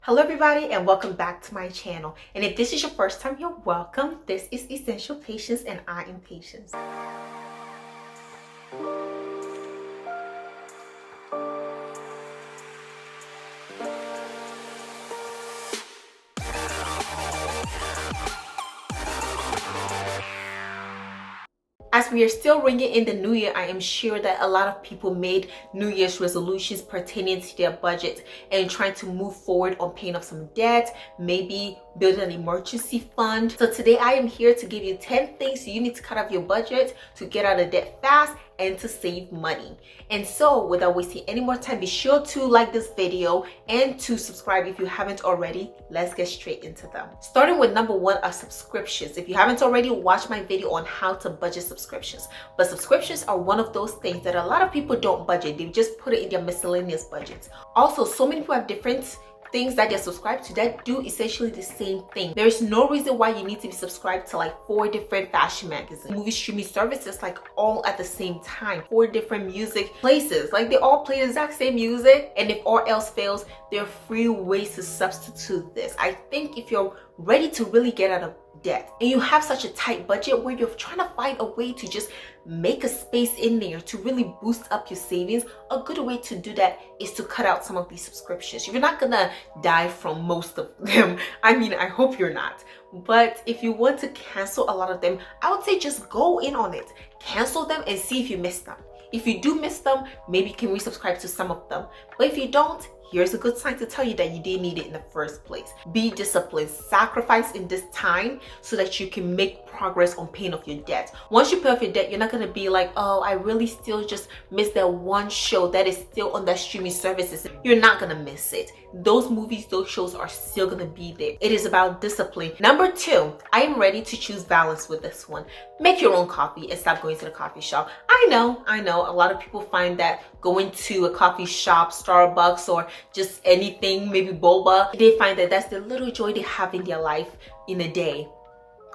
Hello everybody and welcome back to my channel. And if this is your first time here, welcome. This is Essential Patience and I am Patience. As we are still ringing in the new year, I am sure that a lot of people made New Year's resolutions pertaining to their budget and trying to move forward on paying off some debt, maybe build an emergency fund. So today I am here to give you 10 things you need to cut off your budget to get out of debt fast and to save money. And so without wasting any more time, be sure to like this video and to subscribe if you haven't already. Let's get straight into them. Starting with number one are subscriptions. If you haven't already watched my video on how to budget subscriptions, but subscriptions are one of those things that a lot of people don't budget. They just put it in their miscellaneous budgets. Also, so many people have different things that they're subscribed to that do essentially the same thing. There is no reason why you need to be subscribed to like 4 different fashion magazines, movie streaming services, like all at the same time, 4 different music places, like they all play the exact same music, and if all else fails, there are free ways to substitute this. I think if you're ready to really get out of debt and you have such a tight budget where you're trying to find a way to just make a space in there to really boost up your savings, a good way to do that is to cut out some of these subscriptions. You're not gonna die from most of them. I mean, I hope you're not. But if you want to cancel a lot of them, I would say just go in on it. Cancel them and see if you miss them. If you do miss them, maybe you can resubscribe to some of them. But if you don't, here's a good sign to tell you that you didn't need it in the first place. Be disciplined. Sacrifice in this time so that you can make progress on paying off your debt. Once you pay off your debt, you're not going to be like, oh, I really still just missed that one show that is still on that streaming services. You're not going to miss it. Those movies, those shows are still going to be there. It is about discipline. Number 2, I am ready to choose balance with this one. Make your own coffee and stop going to the coffee shop. I know, a lot of people find that going to a coffee shop, Starbucks, or just anything, maybe boba, they find that that's the little joy they have in their life in a day.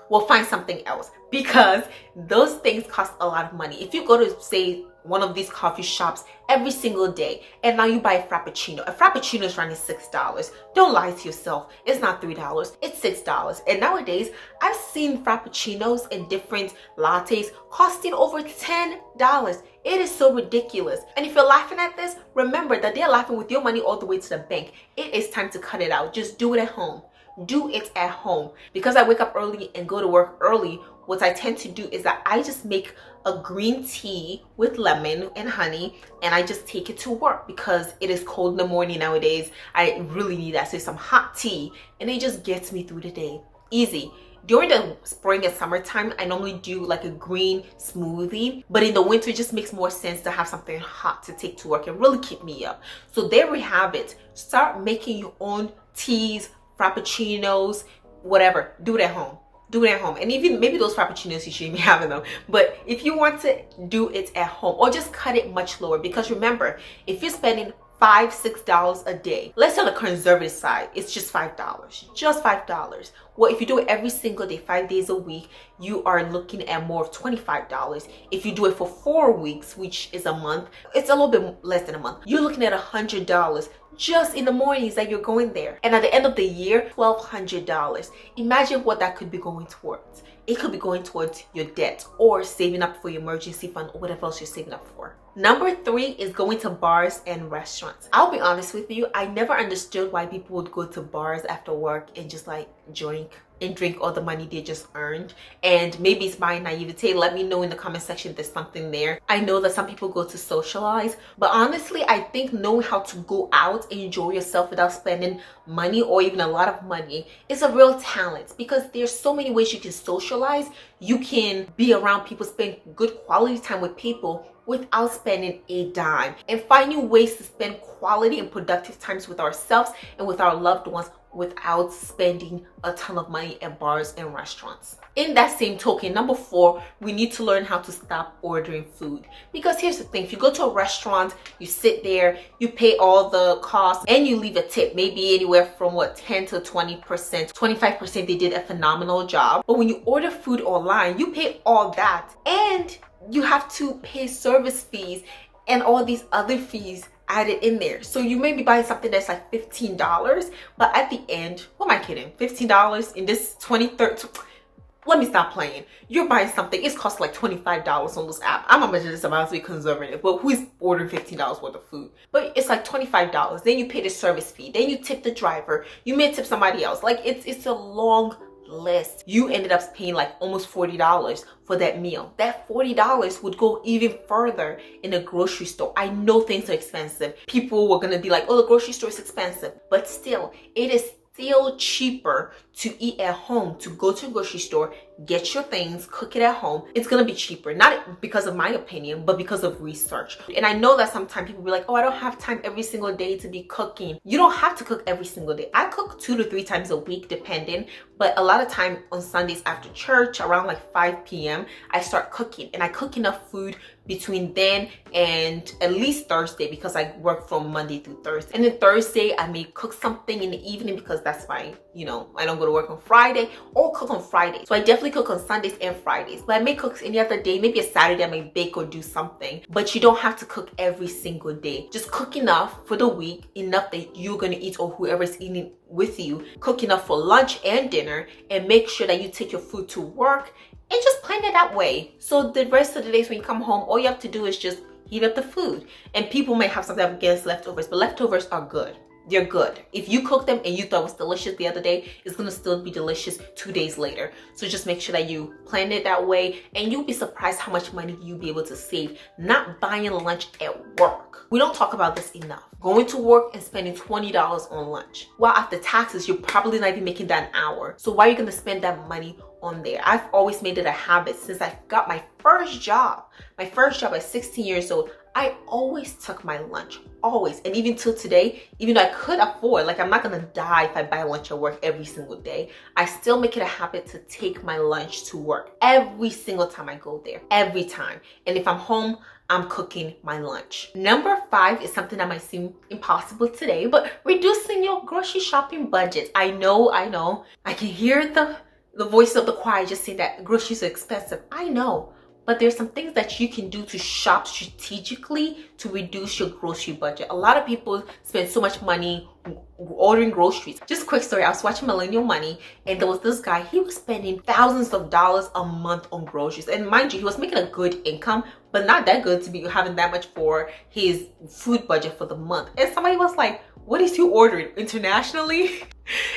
Well, find something else, because those things cost a lot of money. If you go to, say, one of these coffee shops every single day and now you buy a frappuccino is running $6. Don't lie to yourself. It's not $3, it's $6. And nowadays I've seen frappuccinos and different lattes costing over $10. It is so ridiculous. And if you're laughing at this, remember that they're laughing with your money all the way to the bank. It is time to cut it out. Just do it at home. Do it at home. Because I wake up early and go to work early, what I tend to do is that I just make a green tea with lemon and honey, and I just take it to work because it is cold in the morning nowadays. I really need that. So some hot tea, and it just gets me through the day. Easy. During the spring and summertime, I normally do like a green smoothie, but in the winter it just makes more sense to have something hot to take to work and really keep me up. So there we have it. Start making your own teas, frappuccinos, whatever. Do it at home. Do it at home. And even maybe those frappuccinos you shouldn't be having them, but if you want to do it at home, or just cut it much lower, because remember, if you're spending $5-6 a day, let's say on the conservative side, it's just $5, just $5. Well, if you do it every single day, 5 days a week, you are looking at more of $25. If you do it for 4 weeks, which is a month, it's a little bit less than a month, you're looking at $100 just in the mornings that you're going there. And at the end of the year, $1,200. Imagine what that could be going towards. It could be going towards your debt or saving up for your emergency fund or whatever else you're saving up for. Number 3 is going to bars and restaurants. I'll be honest with you, I never understood why people would go to bars after work and just like drink all the money they just earned. And maybe it's my naivete. Let me know in the comment section if there's something there. I know that some people go to socialize, but honestly, I think knowing how to go out and enjoy yourself without spending money or even a lot of money is a real talent, because there's so many ways you can socialize. You can be around people, spend good quality time with people without spending a dime, and finding ways to spend quality and productive times with ourselves and with our loved ones without spending a ton of money at bars and restaurants. In that same token, number 4, we need to learn how to stop ordering food. Because here's the thing, if you go to a restaurant, you sit there, you pay all the costs, and you leave a tip, maybe anywhere from 10 to 20%, 25%, they did a phenomenal job. But when you order food online, you pay all that, and you have to pay service fees and all these other fees added in there. So you may be buying something that's like $15, but at the end, what am I kidding? $15 in this 2030. Let me stop playing. You're buying something, it's cost like $25 on this app. I'm gonna mention this amount to be conservative, but who is ordering $15 worth of food? But it's like $25. Then you pay the service fee. Then you tip the driver. You may tip somebody else. Like it's a long list. You ended up paying like almost $40 for that meal. That $40 would go even further in a grocery store. I know things are expensive. People were gonna be like, oh, the grocery store is expensive. But still, it is still cheaper to eat at home, to go to a grocery store, get your things, cook it at home. It's gonna be cheaper, not because of my opinion, but because of research. And I know that sometimes people be like, oh, I don't have time every single day to be cooking. You don't have to cook every single day. I cook 2 to 3 times a week, depending, but a lot of time on Sundays after church, around like 5 p.m., I start cooking, and I cook enough food between then and at least Thursday, because I work from Monday through Thursday. And then Thursday, I may cook something in the evening because that's fine. I don't go to work on Friday, or cook on Friday. So I definitely cook on Sundays and Fridays, but I may cook any other day. Maybe a Saturday I may bake or do something, but you don't have to cook every single day. Just cook enough for the week, enough that you're gonna eat or whoever's eating with you. Cook enough for lunch and dinner, and make sure that you take your food to work, and just plan it that way. So the rest of the days when you come home, all you have to do is just heat up the food. And people may have something against leftovers, but leftovers are good. They're good. If you cook them and you thought it was delicious the other day, it's gonna still be delicious 2 days later. So just make sure that you plan it that way, and you'll be surprised how much money you'll be able to save not buying lunch at work. We don't talk about this enough. Going to work and spending $20 on lunch. Well, after taxes, you're probably not even making that an hour. So why are you gonna spend that money on there? I've always made it a habit since I got my first job. My first job at 16 years old, I always took my lunch, always. And even till today, even though I could afford, like I'm not gonna die if I buy lunch at work every single day, I still make it a habit to take my lunch to work every single time I go there, every time. And if I'm home, I'm cooking my lunch. Number 5 is something that might seem impossible today, but reducing your grocery shopping budget. I know. I can hear the voice of the choir just saying that groceries are expensive. I know. But there's some things that you can do to shop strategically to reduce your grocery budget. A lot of people spend so much money ordering groceries. Just a quick story, I was watching Millennial Money, and there was this guy, he was spending thousands of dollars a month on groceries. And mind you, he was making a good income, but not that good to be having that much for his food budget for the month. And somebody was like, what is he ordering internationally?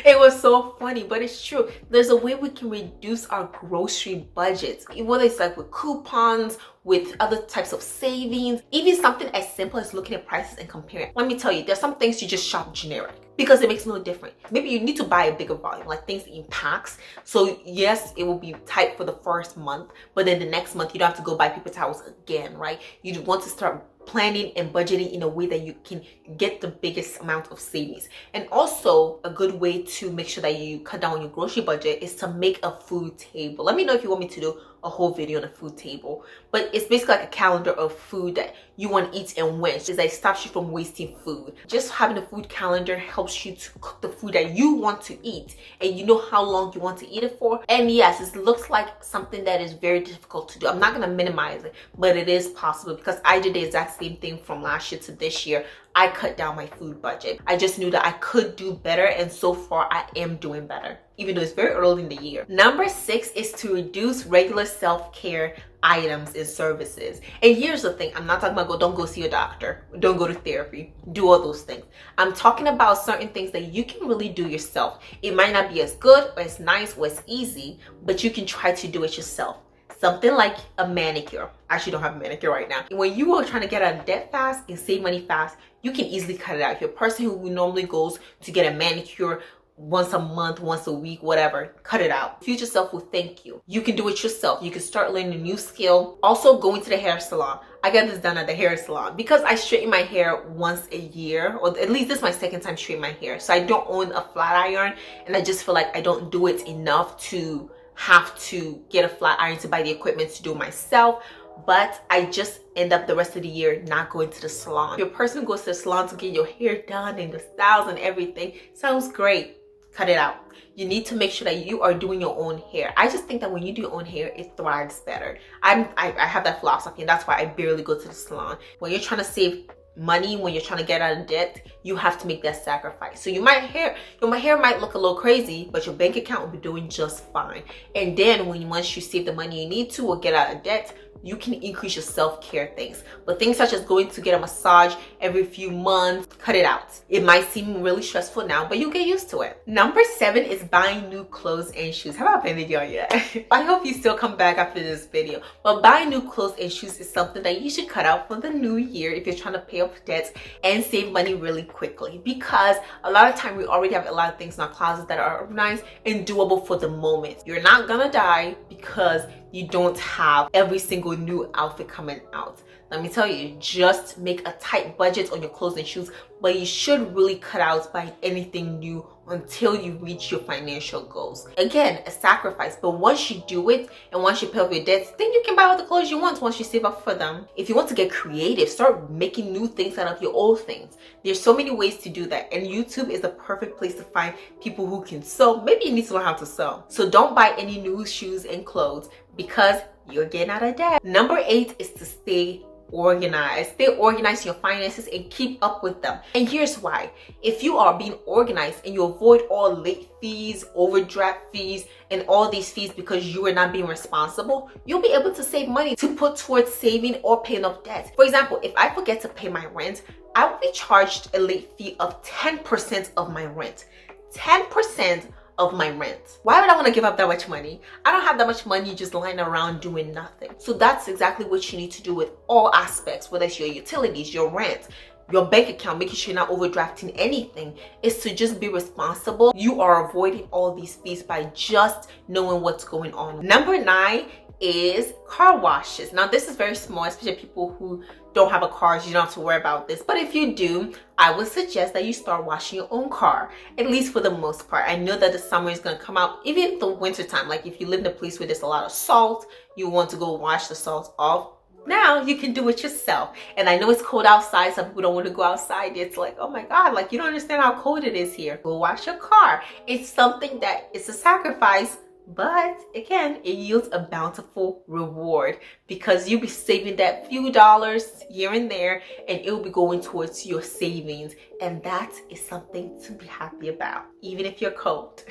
It was so funny, but it's true. There's a way we can reduce our grocery budgets, whether it's like with coupons, with other types of savings, even something as simple as looking at prices and comparing. Let me tell you, there's some things you just shop generic because it makes no difference. Maybe you need to buy a bigger volume, like things in packs. So yes, it will be tight for the first month, but then the next month you don't have to go buy paper towels again, right? You want to start planning and budgeting in a way that you can get the biggest amount of savings. And also a good way to make sure that you cut down on your grocery budget is to make a food table. Let me know if you want me to do a whole video on a food table, but it's basically like a calendar of food that you want to eat and when. It's like stops you from wasting food. Just having a food calendar helps you to cook the food that you want to eat, and you know how long you want to eat it for. And yes, it looks like something that is very difficult to do. I'm not going to minimize it, but it is possible because I did the exact same thing from last year to this year. I cut down my food budget. I just knew that I could do better, and so far I am doing better, even though it's very early in the year. Number 6 is to reduce regular self-care items and services. And here's the thing, I'm not talking about don't go see a doctor, don't go to therapy, do all those things. I'm talking about certain things that you can really do yourself. It might not be as good or as nice or as easy, but you can try to do it yourself. Something like a manicure. I actually don't have a manicure right now. When you are trying to get out of debt fast and save money fast, you can easily cut it out. If you're a person who normally goes to get a manicure once a month, once a week, whatever, cut it out. Future self will thank you. You can do it yourself. You can start learning a new skill. Also, going to the hair salon. I got this done at the hair salon because I straighten my hair once a year, or at least this is my second time straightening my hair. So I don't own a flat iron, and I just feel like I don't do it enough to have to get a flat iron to buy the equipment to do it myself. But I just end up the rest of the year not going to the salon. If your person goes to the salon to get your hair done and the styles and everything, sounds great. Cut it out. You need to make sure that you are doing your own hair. I just think that when you do your own hair, it thrives better. I have that philosophy, and that's why I barely go to the salon. When you're trying to save money when you're trying to get out of debt, you have to make that sacrifice. So your hair might look a little crazy, but your bank account will be doing just fine. And then once you save the money you need to or get out of debt, you can increase your self-care things. But things such as going to get a massage every few months, cut it out. It might seem really stressful now, but you get used to it. Number 7 is buying new clothes and shoes. Have I offended y'all yet? I hope you still come back after this video. But buying new clothes and shoes is something that you should cut out for the new year if you're trying to pay off debts and save money really quickly. Because a lot of time we already have a lot of things in our closets that are organized and doable for the moment. You're not gonna die because you don't have every single new outfit coming out. Let me tell you, just make a tight budget on your clothes and shoes, but you should really cut out buying anything new until you reach your financial goals. Again, a sacrifice, but once you do it and once you pay off your debts, then you can buy all the clothes you want once you save up for them. If you want to get creative, start making new things out of your old things. There's so many ways to do that, and YouTube is the perfect place to find people who can sew. Maybe you need to learn how to sew. So don't buy any new shoes and clothes because you're getting out of debt. Number 8 is to stay organized. Stay organized in your finances and keep up with them. And here's why. If you are being organized and you avoid all late fees, overdraft fees, and all these fees because you are not being responsible, you'll be able to save money to put towards saving or paying off debt. For example, if I forget to pay my rent, I will be charged a late fee of 10% of my rent. 10% of my rent. Why would I want to give up that much money? I don't have that much money just lying around doing nothing. So that's exactly what you need to do with all aspects, whether it's your utilities, your rent, your bank account, making sure you're not overdrafting anything, is to just be responsible. You are avoiding all these fees by just knowing what's going on. Number 9 is car washes. Now this is very small, especially people who don't have a car, so you don't have to worry about this. But if you do, I would suggest that you start washing your own car, at least for the most part. I know that the summer is going to come out, even the winter time. Like if you live in a place where there's a lot of salt, you want to go wash the salt off. Now you can do it yourself. And I know it's cold outside. Some people don't want to go outside. It's like, oh my God, like you don't understand how cold it is here. Go wash your car. It's something that it's a sacrifice, but again, it yields a bountiful reward because you'll be saving that few dollars here and there, and it will be going towards your savings. And that is something to be happy about, even if you're cold.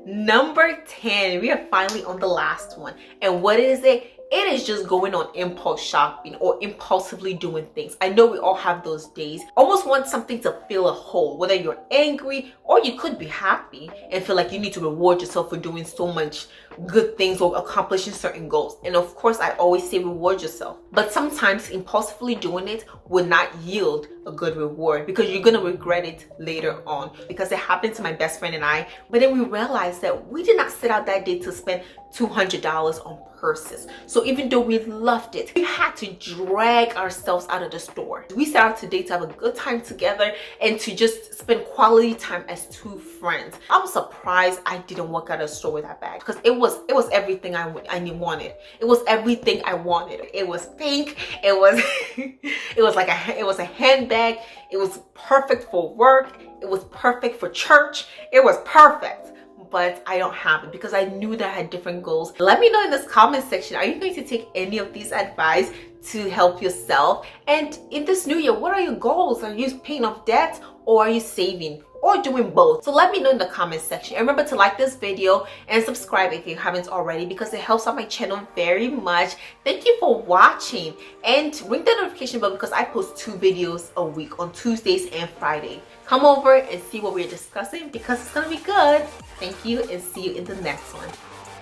Number 10, we are finally on the last one. And what is it? It is just going on impulse shopping or impulsively doing things. I know we all have those days. Almost want something to fill a hole, whether you're angry or you could be happy and feel like you need to reward yourself for doing so much good things or accomplishing certain goals. And of course, I always say reward yourself. But sometimes impulsively doing it will not yield a good reward because you're going to regret it later on. Because it happened to my best friend and I. But then we realized that we did not set out that day to spend $200 on purses. So even though we loved it, we had to drag ourselves out of the store. We set out today to have a good time together and to just spend quality time as two friends. I was surprised I didn't walk out of the store with that bag because it was everything I wanted. It was everything I wanted. It was pink. It was it was a handbag. It was perfect for work. It was perfect for church. It was perfect. But I don't have it because I knew that I had different goals. Let me know in this comment section, are you going to take any of these advice to help yourself? And in this new year, what are your goals? Are you paying off debt or are you saving? Or doing both? So let me know in the comment section. And remember to like this video and subscribe if you haven't already because it helps out my channel very much. Thank you for watching and ring the notification bell because I post 2 videos a week on Tuesdays and Friday. Come over and see what we're discussing because it's gonna be good. Thank you and see you in the next one.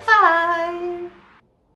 Bye.